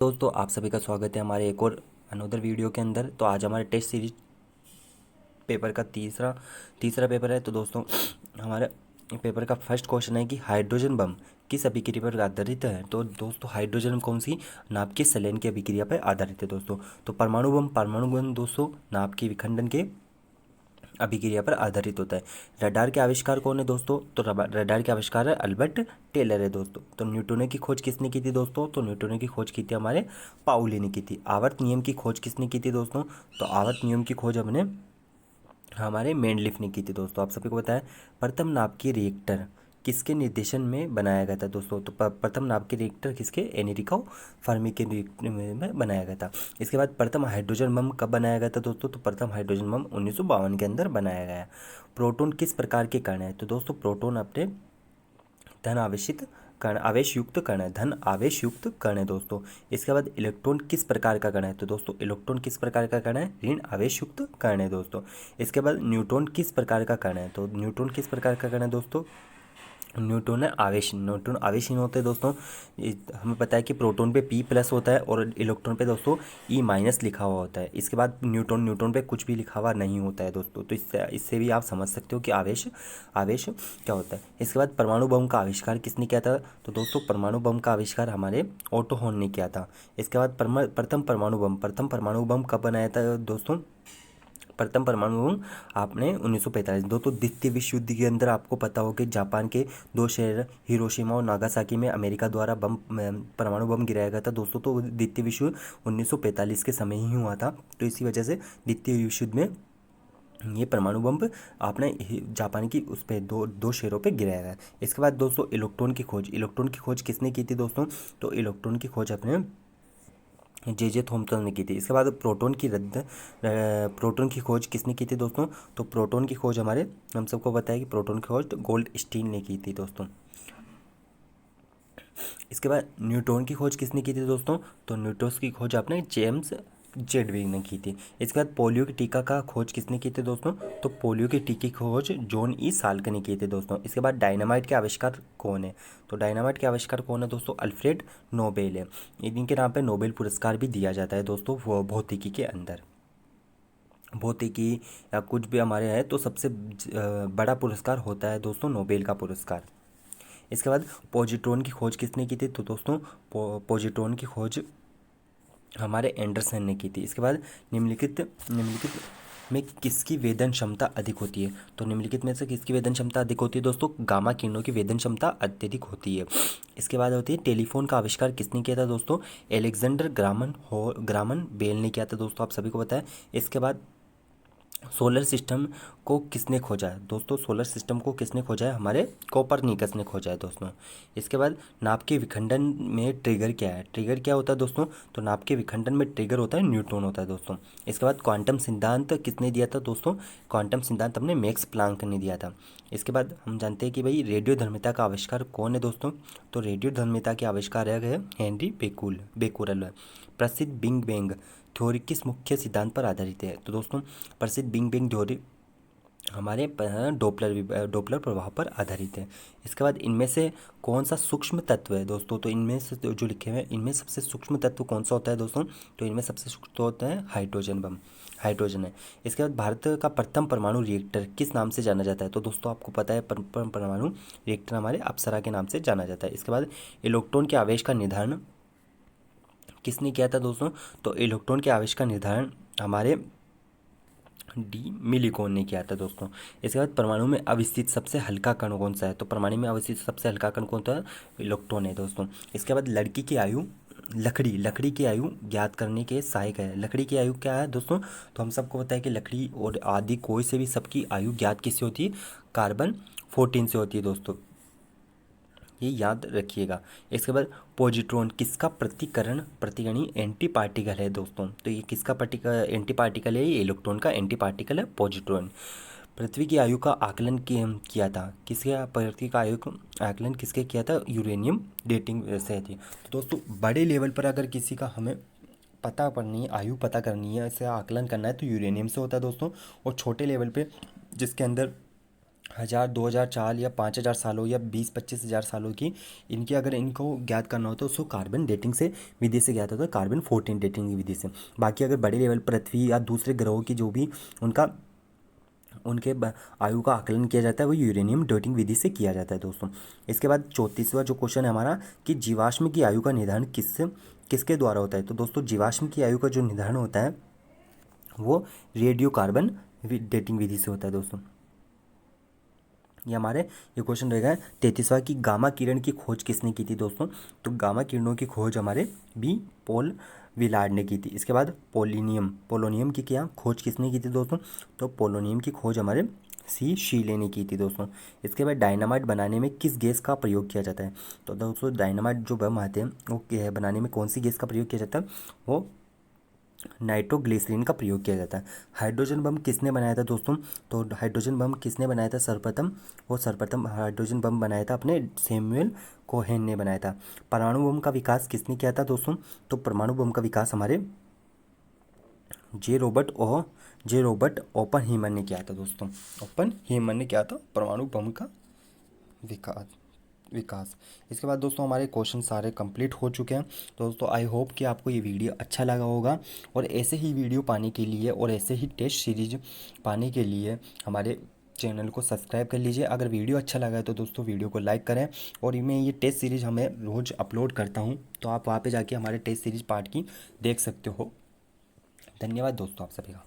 दोस्तों आप सभी का स्वागत है हमारे एक और अनदर वीडियो के अंदर। तो आज हमारे टेस्ट सीरीज पेपर का तीसरा तीसरा पेपर है। तो दोस्तों हमारे पेपर का फर्स्ट क्वेश्चन है कि हाइड्रोजन बम किस अभिक्रिया पर आधारित है। तो दोस्तों हाइड्रोजन बम कौन सी नाभ के संलयन की अभिक्रिया पर आधारित है दोस्तों। तो परमाणु बम दोस्तों नाभ के विखंडन के अभिक्रिया पर आधारित होता है। रडार के आविष्कार कौन है दोस्तों। तो रडार के आविष्कार है अल्बर्ट टेलर है दोस्तों। तो न्यूटन की खोज किसने की थी दोस्तों। तो न्यूटन की खोज की थी हमारे पाउली ने की थी। आवर्त नियम की खोज किसने की थी दोस्तों। तो आवर्त नियम की खोज हमने हमारे मेंडलिफ ने की थी दोस्तों। आप सभी को बताया प्रथम नाभिकीय रिएक्टर किसके निर्देशन में बनाया गया था दोस्तों। तो प्रथम नाभिकीय रिएक्टर किसके एनरिको फर्मी के में बनाया गया था। इसके बाद प्रथम हाइड्रोजन बम कब बनाया गया था दोस्तों। तो प्रथम हाइड्रोजन बम 1952 के अंदर बनाया गया। प्रोटॉन किस प्रकार के कण है। तो दोस्तों प्रोटॉन अपने धन आवेशित कण आवेश युक्त कण है, धन आवेश युक्त कण है दोस्तों। इसके बाद इलेक्ट्रॉन किस प्रकार का कण है। तो दोस्तों इलेक्ट्रॉन किस प्रकार का कण है, ऋण आवेश युक्त कण है दोस्तों। इसके बाद न्यूट्रॉन किस प्रकार का कण है। तो न्यूट्रॉन किस प्रकार का कण है दोस्तों। न्यूट्रॉन आवेशहीन होते हैं दोस्तों। हमें पता है कि प्रोटॉन पे P+ होता है और इलेक्ट्रॉन पे दोस्तों E- लिखा हुआ होता है। इसके बाद न्यूट्रॉन पे कुछ भी लिखा हुआ नहीं होता है दोस्तों। तो इससे भी आप समझ सकते हो कि आवेश आवेश क्या होता है। इसके बाद परमाणु बम का आविष्कार किसने किया था। तो दोस्तों परमाणु बम का आविष्कार हमारे ऑटो हॉर्न ने किया था। इसके बाद प्रथम परमाणु बम कब बनाया था दोस्तों। प्रथम परमाणु बम आपने 1945 दोस्तों द्वितीय विश्व युद्ध के अंदर आपको पता हो कि जापान के दो शहर हिरोशिमा और नागासाकी में अमेरिका द्वारा परमाणु बम गिराया गया था दोस्तों। तो द्वितीय विश्व युद्ध 1945 के समय ही हुआ था। तो इसी वजह से द्वितीय विश्व युद्ध में ये परमाणु बम आपने जापान की उस पे दो शहरों पे गिराया गया। इसके बाद दोस्तों इलेक्ट्रॉन की खोज किसने की थी दोस्तों। तो इलेक्ट्रॉन की खोज अपने जे थॉमसन ने की थी। इसके बाद प्रोटॉन की खोज किसने की थी दोस्तों। तो प्रोटॉन की खोज हमारे हम सबको पता है कि प्रोटॉन की खोज गोल्ड स्टीन ने की थी दोस्तों। इसके बाद न्यूट्रॉन की खोज किसने की थी दोस्तों। तो न्यूट्रॉन की खोज आपने जेम्स जेडविग ने की थी। इसके बाद पोलियो के टीका का खोज किसने की थी दोस्तों। तो पोलियो के टीके की खोज जॉन ई साल्क ने की थी दोस्तों। इसके बाद डायनामाइट के आविष्कार कौन है। तो डायनामाइट के आविष्कार कौन है दोस्तों, अल्फ्रेड नोबेल है। इनके नाम पे नोबेल पुरस्कार भी दिया जाता है दोस्तों वो भौतिकी के अंदर। भौतिकी या कुछ भी हमारे है तो सबसे बड़ा पुरस्कार होता है दोस्तों नोबेल का पुरस्कार। इसके बाद पॉजिट्रॉन की खोज किसने की थी। तो दोस्तों पॉजिट्रॉन की खोज हमारे एंडरसन ने की थी। इसके बाद निम्नलिखित में किसकी वेदन क्षमता अधिक होती है। तो निम्नलिखित में से किसकी वेदन क्षमता अधिक होती है दोस्तों, गामा किरणों की वेदन क्षमता अत्यधिक होती है। इसके बाद होती है टेलीफोन का आविष्कार किसने किया था दोस्तों, एलेक्जेंडर ग्रामन बेल ने किया था दोस्तों, आप सभी को पता है। इसके बाद सोलर सिस्टम को किसने खोजा है दोस्तों, सोलर सिस्टम को किसने खोजा है, हमारे कोपरनिकस ने खोजा है दोस्तों। इसके बाद नाभ के विखंडन में ट्रिगर क्या है, ट्रिगर क्या होता है दोस्तों। तो नाभ के विखंडन में ट्रिगर होता है न्यूट्रॉन होता है दोस्तों। इसके बाद क्वांटम सिद्धांत किसने दिया था दोस्तों, क्वांटम सिद्धांत हमने मैक्स प्लांक ने दिया था। इसके बाद हम जानते हैं कि भाई रेडियो धर्मिता का आविष्कार कौन है दोस्तों। तो रेडियो धर्मिता के आविष्कार है हेनरी बेकुरल। प्रसिद्ध बिग बैंग थ्योरी किस मुख्य सिद्धांत पर आधारित है। तो दोस्तों प्रसिद्ध बिग बैंग थ्योरी हमारे डोपलर प्रभाव पर आधारित है। इसके बाद इनमें से कौन सा सूक्ष्म तत्व है दोस्तों। तो इनमें से जो लिखे हुए हैं इनमें सबसे सूक्ष्म तत्व कौन सा होता है दोस्तों। तो इनमें सबसे सूक्ष्म होता है हाइड्रोजन है। इसके बाद भारत का प्रथम परमाणु रिएक्टर किस नाम से जाना जाता है। तो दोस्तों आपको पता है परमाणु रिएक्टर हमारे अप्सरा के नाम से जाना जाता है। इसके बाद इलेक्ट्रॉन के आवेश का निर्धारण किसने किया था दोस्तों। तो इलेक्ट्रॉन के आवेश का निर्धारण हमारे डी मिलिकॉन ने किया था दोस्तों। इसके बाद परमाणु में अवस्थित सबसे हल्का कण कौन सा है। तो परमाणु में अवस्थित सबसे हल्का कण कौन सा है, इलेक्ट्रॉन है दोस्तों। इसके बाद लकड़ी की आयु ज्ञात करने के सहायक है। लकड़ी की आयु क्या है दोस्तों। तो हम सबको पता है कि लकड़ी और आदि कोई से भी सबकी आयु ज्ञात किससे होती है, कार्बन 14 से होती है दोस्तों, ये याद रखिएगा। इसके बाद पॉजिट्रॉन किसका प्रतिकर्णी एंटी पार्टिकल है दोस्तों। तो ये किसका एंटी पार्टिकल है, ये इलेक्ट्रॉन का एंटी पार्टिकल है पॉजिट्रॉन। पृथ्वी की आयु का आकलन किया था किसके, पृथ्वी का आयु का आकलन किसके किया था, यूरेनियम डेटिंग से थी। तो दोस्तों बड़े लेवल पर अगर किसी का हमें आयु पता करनी है, इसे आकलन करना है तो यूरेनियम से होता है दोस्तों। और छोटे लेवल पे जिसके अंदर 1000 2000 साल या 5000 सालों या 20-25 हज़ार सालों की इनकी अगर इनको ज्ञात करना हो तो उसको कार्बन डेटिंग से विधि से ज्ञात होता है, कार्बन 14 डेटिंग की विधि से। बाकी अगर बड़े लेवल पृथ्वी या दूसरे ग्रहों की जो भी उनका आयु का आकलन किया जाता है वो यूरेनियम डेटिंग विधि से किया जाता है दोस्तों। इसके बाद 34वां जो क्वेश्चन है हमारा कि जीवाश्म की आयु का निर्धारण किसके द्वारा होता है। तो दोस्तों जीवाश्म की आयु का जो निर्धारण होता है वो रेडियो कार्बन डेटिंग विधि से होता है दोस्तों। ये हमारे ये क्वेश्चन रहेगा 33वां की गामा किरण की खोज किसने की थी दोस्तों। तो गामा किरणों की खोज हमारे बी पॉल विलार्ड ने की थी। इसके बाद पोलोनियम की क्या खोज किसने की थी दोस्तों। तो पोलोनियम की खोज हमारे सी शीले ने की थी दोस्तों। इसके बाद डायनामाइट बनाने में किस गैस का प्रयोग किया जाता है। तो दोस्तों डायनामाइट जो बम आते हैं वो बनाने में कौन सी गैस का प्रयोग किया जाता है, वो नाइट्रोग्लिसरीन का प्रयोग किया जाता है। हाइड्रोजन बम किसने बनाया था दोस्तों। तो हाइड्रोजन बम किसने बनाया था सर्वप्रथम हाइड्रोजन बम बनाया था अपने सैमुअल कोहेन ने बनाया था। परमाणु बम का विकास किसने किया था दोस्तों। तो परमाणु बम का विकास हमारे जे रॉबर्ट ओपनहीमर ने किया था दोस्तों। ओपनहीमर ने किया था परमाणु बम का विकास। इसके बाद दोस्तों हमारे क्वेश्चन सारे कंप्लीट हो चुके हैं। तो दोस्तों आई होप कि आपको ये वीडियो अच्छा लगा होगा, और ऐसे ही वीडियो पाने के लिए और ऐसे ही टेस्ट सीरीज पाने के लिए हमारे चैनल को सब्सक्राइब कर लीजिए। अगर वीडियो अच्छा लगा है तो दोस्तों वीडियो को लाइक करें, और मैं ये टेस्ट सीरीज हमें रोज़ अपलोड करता हूँ, तो आप वहाँ पे जाके हमारे टेस्ट सीरीज पार्ट की देख सकते हो। धन्यवाद दोस्तों आप सभी का।